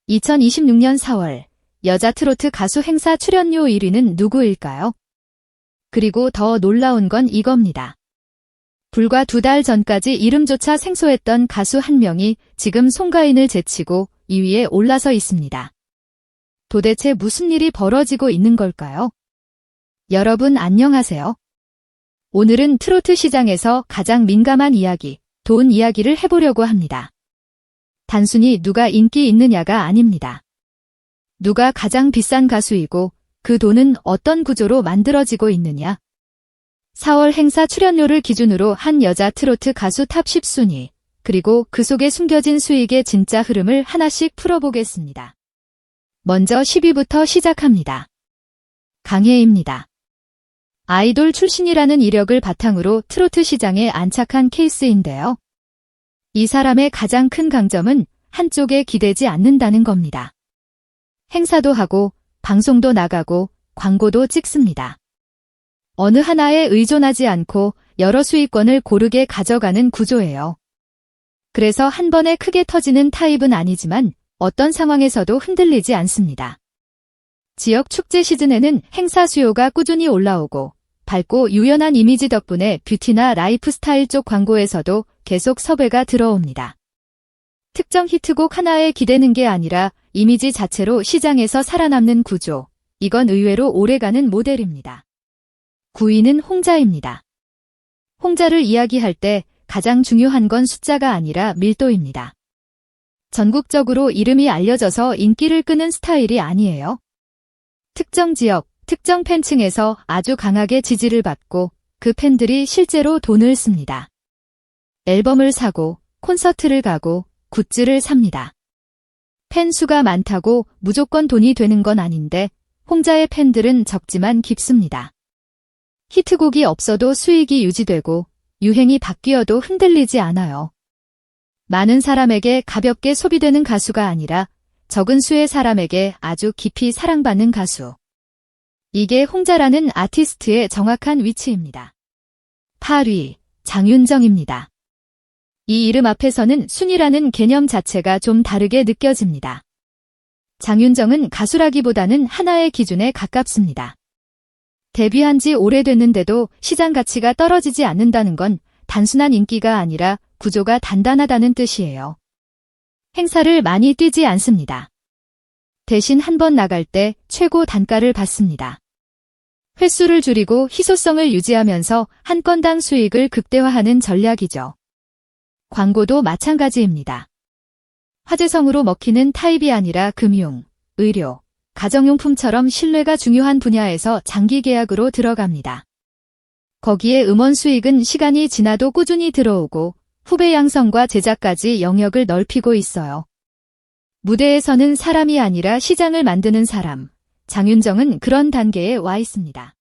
2026년 4월 여자 트로트 가수 행사 출연료 1위는 누구일까요? 그리고 더 놀라운 건 이겁니다. 불과 2달 전까지 이름조차 생소했던 가수 한 명이 지금 송가인을 제치고 2위에 올라서 있습니다. 도대체 무슨 일이 벌어지고 있는 걸까요? 여러분 안녕하세요. 오늘은 트로트 시장에서 가장 민감한 이야기, 돈 이야기를 해보려고 합니다. 단순히 누가 인기 있느냐가 아닙니다. 누가 가장 비싼 가수이고 그 돈은 어떤 구조로 만들어지고 있느냐. 4월 행사 출연료를 기준으로 한 여자 트로트 가수 탑 10순위, 그리고 그 속에 숨겨진 수익의 진짜 흐름을 하나씩 풀어보겠습니다. 먼저 10위부터 시작합니다. 강혜입니다. 아이돌 출신이라는 이력을 바탕으로 트로트 시장에 안착한 케이스인데요. 이 사람의 가장 큰 강점은 한쪽에 기대지 않는다는 겁니다. 행사도 하고 방송도 나가고 광고도 찍습니다. 어느 하나에 의존하지 않고 여러 수익권을 고르게 가져가는 구조예요. 그래서 한 번에 크게 터지는 타입은 아니지만 어떤 상황에서도 흔들리지 않습니다. 지역 축제 시즌에는 행사 수요가 꾸준히 올라오고 밝고 유연한 이미지 덕분에 뷰티나 라이프스타일 쪽 광고에서도 계속 섭외가 들어옵니다. 특정 히트곡 하나에 기대는 게 아니라 이미지 자체로 시장에서 살아남는 구조, 이건 의외로 오래가는 모델입니다. 9위는 홍자입니다. 홍자를 이야기할 때 가장 중요한 건 숫자가 아니라 밀도입니다. 전국적으로 이름이 알려져서 인기를 끄는 스타일이 아니에요. 특정 지역, 특정 팬층에서 아주 강하게 지지를 받고 그 팬들이 실제로 돈을 씁니다. 앨범을 사고 콘서트를 가고 굿즈를 삽니다. 팬 수가 많다고 무조건 돈이 되는 건 아닌데 홍자의 팬들은 적지만 깊습니다. 히트곡이 없어도 수익이 유지되고 유행이 바뀌어도 흔들리지 않아요. 많은 사람에게 가볍게 소비되는 가수가 아니라 적은 수의 사람에게 아주 깊이 사랑받는 가수. 이게 홍자라는 아티스트의 정확한 위치입니다. 8위, 장윤정입니다. 이 이름 앞에서는 순위라는 개념 자체가 좀 다르게 느껴집니다. 장윤정은 가수라기보다는 하나의 기준에 가깝습니다. 데뷔한 지 오래됐는데도 시장 가치가 떨어지지 않는다는 건 단순한 인기가 아니라 구조가 단단하다는 뜻이에요. 행사를 많이 뛰지 않습니다. 대신 한 번 나갈 때 최고 단가를 받습니다. 횟수를 줄이고 희소성을 유지하면서 한 건당 수익을 극대화하는 전략이죠. 광고도 마찬가지입니다. 화제성으로 먹히는 타입이 아니라 금융, 의료, 가정용품처럼 신뢰가 중요한 분야에서 장기 계약으로 들어갑니다. 거기에 음원 수익은 시간이 지나도 꾸준히 들어오고 후배 양성과 제작까지 영역을 넓히고 있어요. 무대에서는 사람이 아니라 시장을 만드는 사람, 장윤정은 그런 단계에 와 있습니다.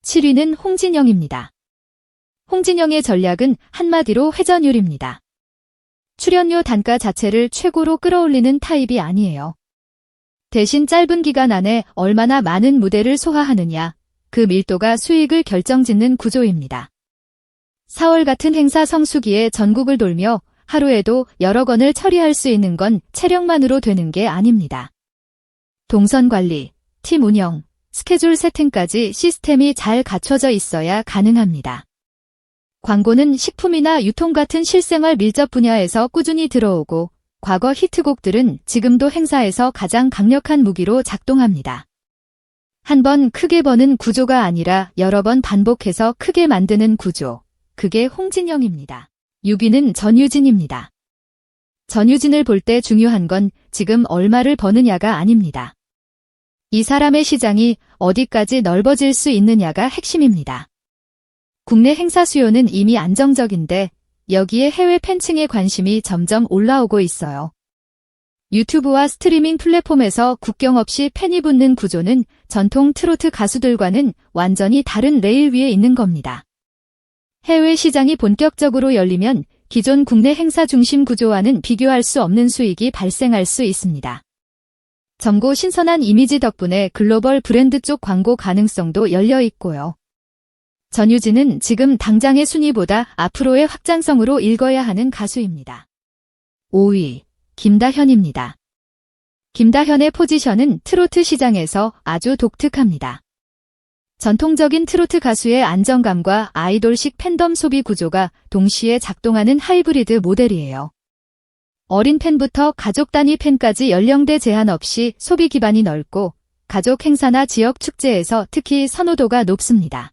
7위는 홍진영입니다. 홍진영의 전략은 한마디로 회전율입니다. 출연료 단가 자체를 최고로 끌어올리는 타입이 아니에요. 대신 짧은 기간 안에 얼마나 많은 무대를 소화하느냐, 그 밀도가 수익을 결정짓는 구조입니다. 4월 같은 행사 성수기에 전국을 돌며 하루에도 여러 건을 처리할 수 있는 건 체력만으로 되는 게 아닙니다. 동선 관리, 팀 운영, 스케줄 세팅까지 시스템이 잘 갖춰져 있어야 가능합니다. 광고는 식품이나 유통 같은 실생활 밀접 분야에서 꾸준히 들어오고 과거 히트곡들은 지금도 행사에서 가장 강력한 무기로 작동합니다. 한 번 크게 버는 구조가 아니라 여러 번 반복해서 크게 만드는 구조. 그게 홍진영입니다. 6위는 전유진입니다. 전유진을 볼 때 중요한 건 지금 얼마를 버느냐가 아닙니다. 이 사람의 시장이 어디까지 넓어질 수 있느냐가 핵심입니다. 국내 행사 수요는 이미 안정적인데 여기에 해외 팬층의 관심이 점점 올라오고 있어요. 유튜브와 스트리밍 플랫폼에서 국경 없이 팬이 붙는 구조는 전통 트로트 가수들과는 완전히 다른 레일 위에 있는 겁니다. 해외 시장이 본격적으로 열리면 기존 국내 행사 중심 구조와는 비교할 수 없는 수익이 발생할 수 있습니다. 젊고 신선한 이미지 덕분에 글로벌 브랜드 쪽 광고 가능성도 열려 있고요. 전유진은 지금 당장의 순위보다 앞으로의 확장성으로 읽어야 하는 가수입니다. 5위, 김다현입니다. 김다현의 포지션은 트로트 시장에서 아주 독특합니다. 전통적인 트로트 가수의 안정감과 아이돌식 팬덤 소비 구조가 동시에 작동하는 하이브리드 모델이에요. 어린 팬부터 가족 단위 팬까지 연령대 제한 없이 소비 기반이 넓고 가족 행사나 지역 축제에서 특히 선호도가 높습니다.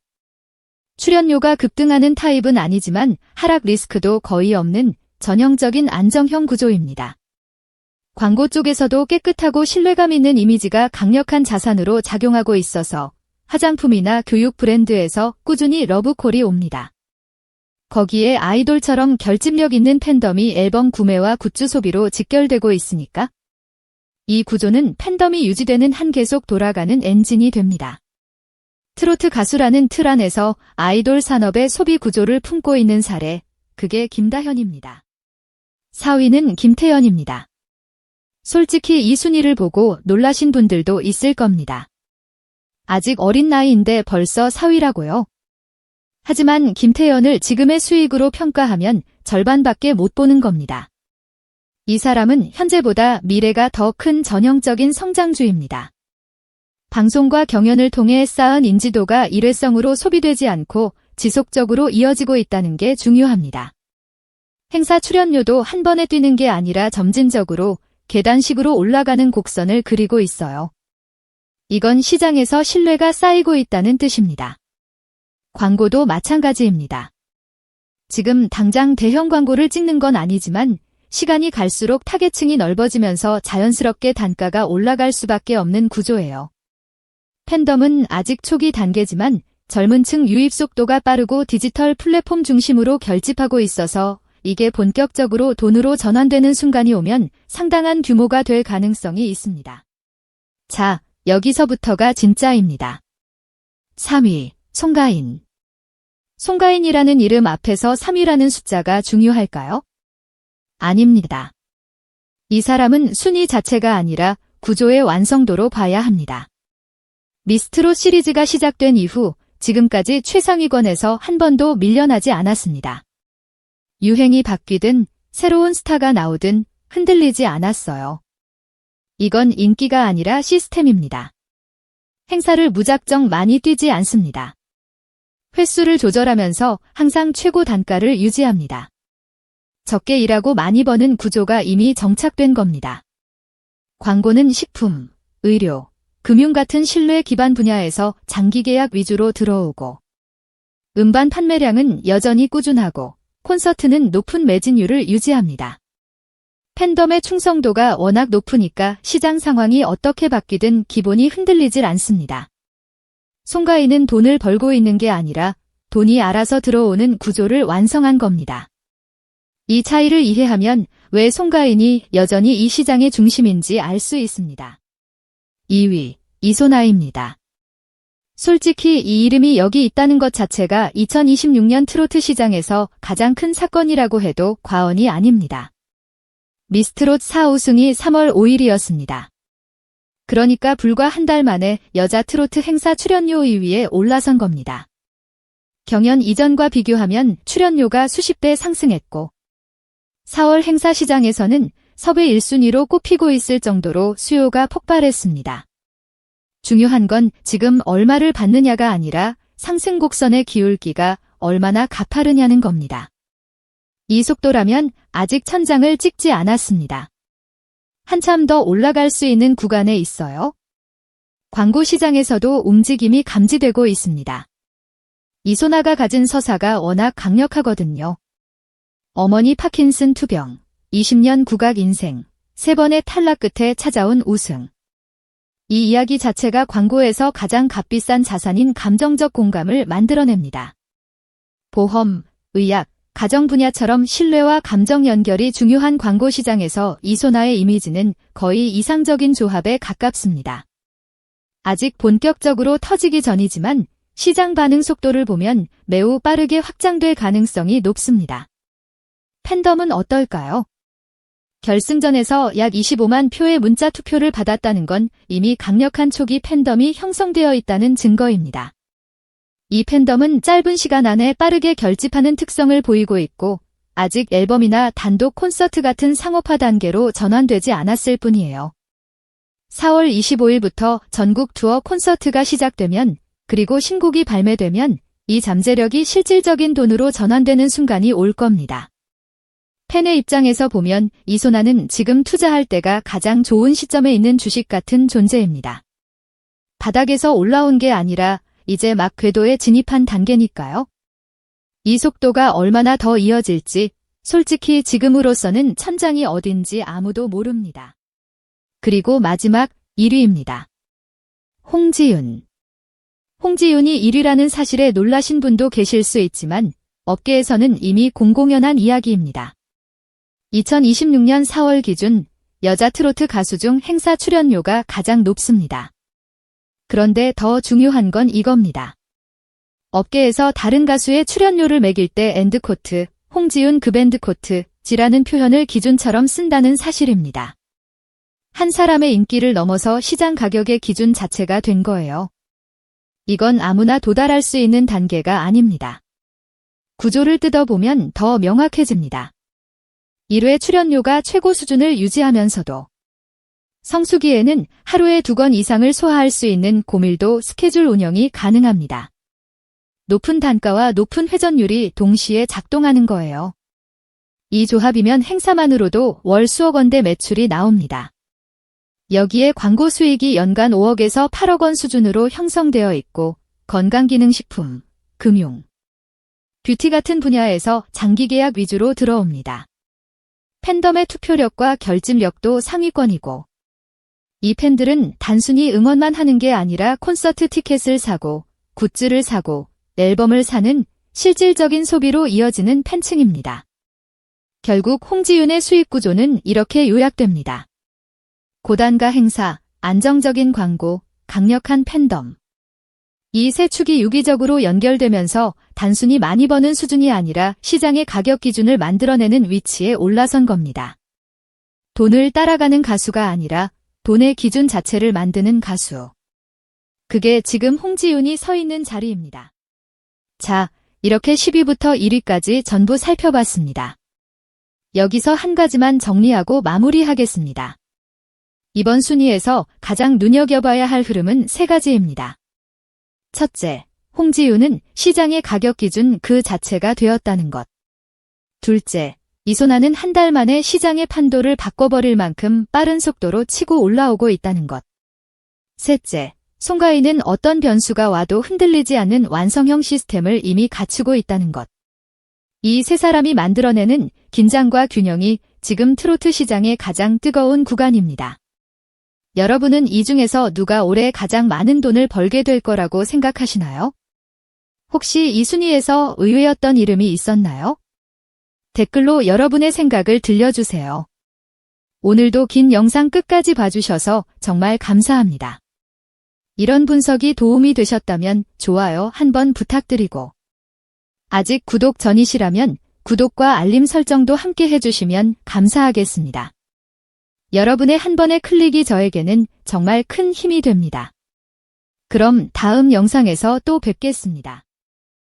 출연료가 급등하는 타입은 아니지만 하락 리스크도 거의 없는 전형적인 안정형 구조입니다. 광고 쪽에서도 깨끗하고 신뢰감 있는 이미지가 강력한 자산으로 작용하고 있어서 화장품이나 교육 브랜드에서 꾸준히 러브콜이 옵니다. 거기에 아이돌처럼 결집력 있는 팬덤이 앨범 구매와 굿즈 소비로 직결되고 있으니까 이 구조는 팬덤이 유지되는 한 계속 돌아가는 엔진이 됩니다. 트로트 가수라는 틀 안에서 아이돌 산업의 소비 구조를 품고 있는 사례, 그게 김다현입니다. 4위는 김태연입니다. 솔직히 이 순위를 보고 놀라신 분들도 있을 겁니다. 아직 어린 나이인데 벌써 4위라고요? 하지만 김태연을 지금의 수익으로 평가하면 절반밖에 못 보는 겁니다. 이 사람은 현재보다 미래가 더 큰 전형적인 성장주입니다. 방송과 경연을 통해 쌓은 인지도가 일회성으로 소비되지 않고 지속적으로 이어지고 있다는 게 중요합니다. 행사 출연료도 한 번에 뛰는 게 아니라 점진적으로 계단식으로 올라가는 곡선을 그리고 있어요. 이건 시장에서 신뢰가 쌓이고 있다는 뜻입니다. 광고도 마찬가지입니다. 지금 당장 대형 광고를 찍는 건 아니지만 시간이 갈수록 타겟층이 넓어지면서 자연스럽게 단가가 올라갈 수밖에 없는 구조예요. 팬덤은 아직 초기 단계지만 젊은 층 유입 속도가 빠르고 디지털 플랫폼 중심으로 결집하고 있어서 이게 본격적으로 돈으로 전환되는 순간이 오면 상당한 규모가 될 가능성이 있습니다. 자, 여기서부터가 진짜입니다. 3위, 송가인. 송가인이라는 이름 앞에서 3위라는 숫자가 중요할까요? 아닙니다. 이 사람은 순위 자체가 아니라 구조의 완성도로 봐야 합니다. 미스트롯 시리즈가 시작된 이후 지금까지 최상위권에서 한 번도 밀려나지 않았습니다. 유행이 바뀌든 새로운 스타가 나오든 흔들리지 않았어요. 이건 인기가 아니라 시스템입니다. 행사를 무작정 많이 뛰지 않습니다. 횟수를 조절하면서 항상 최고 단가를 유지합니다. 적게 일하고 많이 버는 구조가 이미 정착된 겁니다. 광고는 식품, 의료, 금융 같은 신뢰 기반 분야에서 장기 계약 위주로 들어오고 음반 판매량은 여전히 꾸준하고 콘서트는 높은 매진율을 유지합니다. 팬덤의 충성도가 워낙 높으니까 시장 상황이 어떻게 바뀌든 기본이 흔들리질 않습니다. 송가인은 돈을 벌고 있는 게 아니라 돈이 알아서 들어오는 구조를 완성한 겁니다. 이 차이를 이해하면 왜 송가인이 여전히 이 시장의 중심인지 알 수 있습니다. 2위, 이소나입니다. 솔직히 이 이름이 여기 있다는 것 자체가 2026년 트로트 시장에서 가장 큰 사건이라고 해도 과언이 아닙니다. 미스트롯 4우승이 3월 5일이었습니다. 그러니까 불과 한 달 만에 여자 트로트 행사 출연료 2위에 올라선 겁니다. 경연 이전과 비교하면 출연료가 수십 배 상승했고 4월 행사 시장에서는 섭외 1순위로 꼽히고 있을 정도로 수요가 폭발했습니다. 중요한 건 지금 얼마를 받느냐가 아니라 상승 곡선의 기울기가 얼마나 가파르냐는 겁니다. 이 속도라면 아직 천장을 찍지 않았습니다. 한참 더 올라갈 수 있는 구간에 있어요. 광고 시장에서도 움직임이 감지되고 있습니다. 이소나가 가진 서사가 워낙 강력하거든요. 어머니 파킨슨 투병, 20년 국악 인생, 3번의 탈락 끝에 찾아온 우승. 이 이야기 자체가 광고에서 가장 값비싼 자산인 감정적 공감을 만들어냅니다. 보험, 의학, 가정 분야처럼 신뢰와 감정 연결이 중요한 광고 시장에서 이소나의 이미지는 거의 이상적인 조합에 가깝습니다. 아직 본격적으로 터지기 전이지만 시장 반응 속도를 보면 매우 빠르게 확장될 가능성이 높습니다. 팬덤은 어떨까요? 결승전에서 약 25만 표의 문자 투표를 받았다는 건 이미 강력한 초기 팬덤이 형성되어 있다는 증거입니다. 이 팬덤은 짧은 시간 안에 빠르게 결집하는 특성을 보이고 있고 아직 앨범이나 단독 콘서트 같은 상업화 단계로 전환되지 않았을 뿐이에요. 4월 25일부터 전국 투어 콘서트가 시작되면, 그리고 신곡이 발매되면 이 잠재력이 실질적인 돈으로 전환되는 순간이 올 겁니다. 팬의 입장에서 보면 이소나는 지금 투자할 때가 가장 좋은 시점에 있는 주식 같은 존재입니다. 바닥에서 올라온 게 아니라 이제 막 궤도에 진입한 단계니까요. 이 속도가 얼마나 더 이어질지 솔직히 지금으로서는 천장이 어딘지 아무도 모릅니다. 그리고 마지막 1위입니다. 홍지윤. 홍지윤이 1위라는 사실에 놀라신 분도 계실 수 있지만 업계에서는 이미 공공연한 이야기입니다. 2026년 4월 기준 여자 트로트 가수 중 행사 출연료가 가장 높습니다. 그런데 더 중요한 건 이겁니다. 업계에서 다른 가수의 출연료를 매길 때 엔드코트, 홍지윤 급엔드코트지라는 표현을 기준처럼 쓴다는 사실입니다. 한 사람의 인기를 넘어서 시장 가격의 기준 자체가 된 거예요. 이건 아무나 도달할 수 있는 단계가 아닙니다. 구조를 뜯어보면 더 명확해집니다. 1회 출연료가 최고 수준을 유지하면서도 성수기에는 하루에 2건 이상을 소화할 수 있는 고밀도 스케줄 운영이 가능합니다. 높은 단가와 높은 회전율이 동시에 작동하는 거예요. 이 조합이면 행사만으로도 월 수억 원대 매출이 나옵니다. 여기에 광고 수익이 연간 5억에서 8억 원 수준으로 형성되어 있고 건강기능식품, 금융, 뷰티 같은 분야에서 장기 계약 위주로 들어옵니다. 팬덤의 투표력과 결집력도 상위권이고 이 팬들은 단순히 응원만 하는 게 아니라 콘서트 티켓을 사고 굿즈를 사고 앨범을 사는 실질적인 소비로 이어지는 팬층입니다. 결국 홍지윤의 수익 구조는 이렇게 요약됩니다. 고단가 행사, 안정적인 광고, 강력한 팬덤. 이 세 축이 유기적으로 연결되면서 단순히 많이 버는 수준이 아니라 시장의 가격 기준을 만들어내는 위치에 올라선 겁니다. 돈을 따라가는 가수가 아니라 돈의 기준 자체를 만드는 가수. 그게 지금 홍지윤이 서 있는 자리입니다. 자, 이렇게 10위부터 1위까지 전부 살펴봤습니다. 여기서 한 가지만 정리하고 마무리하겠습니다. 이번 순위에서 가장 눈여겨봐야 할 흐름은 3가지입니다. 첫째, 홍지윤은 시장의 가격 기준 그 자체가 되었다는 것. 둘째, 이소나는 한 달 만에 시장의 판도를 바꿔버릴 만큼 빠른 속도로 치고 올라오고 있다는 것. 셋째, 송가인은 어떤 변수가 와도 흔들리지 않는 완성형 시스템을 이미 갖추고 있다는 것. 이 세 사람이 만들어내는 긴장과 균형이 지금 트로트 시장의 가장 뜨거운 구간입니다. 여러분은 이 중에서 누가 올해 가장 많은 돈을 벌게 될 거라고 생각하시나요? 혹시 이 순위에서 의외였던 이름이 있었나요? 댓글로 여러분의 생각을 들려주세요. 오늘도 긴 영상 끝까지 봐주셔서 정말 감사합니다. 이런 분석이 도움이 되셨다면 좋아요 한번 부탁드리고 아직 구독 전이시라면 구독과 알림 설정도 함께 해주시면 감사하겠습니다. 여러분의 한 번의 클릭이 저에게는 정말 큰 힘이 됩니다. 그럼 다음 영상에서 또 뵙겠습니다.